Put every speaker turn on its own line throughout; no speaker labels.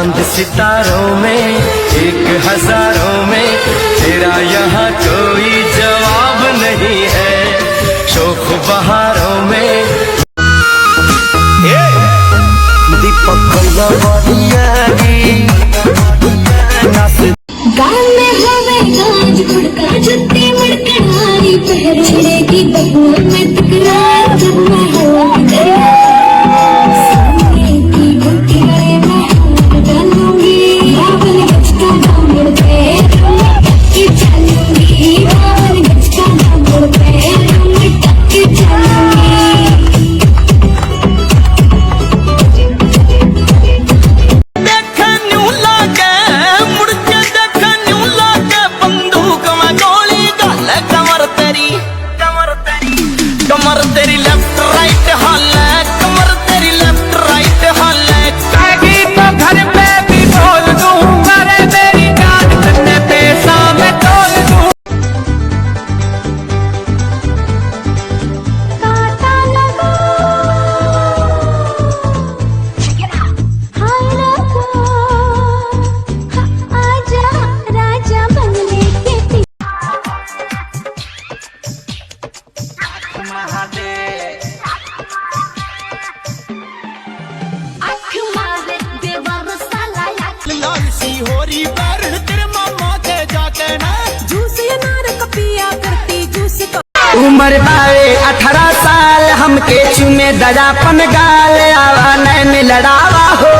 चांद सितारों में एक हजारों में तेरा यहाँ कोई जवाब नहीं है। शोख बहारों में दीपक
गाँव में हवे गाज गुड़का जुत्ती मुड़कनारी पहरे की बबुआ में तकरार जब मैं हवा सामने की गुटियारे में हाथ डालूंगी बावन गज का दामन पे टक्की चलूंगी बावन गज का दामन पे टक्की चलूंगी।
कमर तेरी लेफ्ट राइट हाले कमर तेरी लेफ्ट राइट हाले कहेगी तो घर पे भी बोल दूं करे मेरी जान तन्ने पैसा मैं तोल दूं।
काटा लगा हाय रखा आजा राजा बंगले के पीछे
लाल सी हो रही बैरन तेरे मामा के जाके ना जूस अनार कपिया करती जूस
उम्र बावे 18 साल हमके चुमे दजापन गाल आवा नैन लड़ावा हो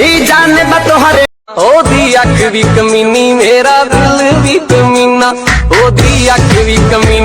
ई जान बतोहरे ओ दी अख भी कमीनी मेरा दिल भी कमीना ओ दी अख भी कमीनी।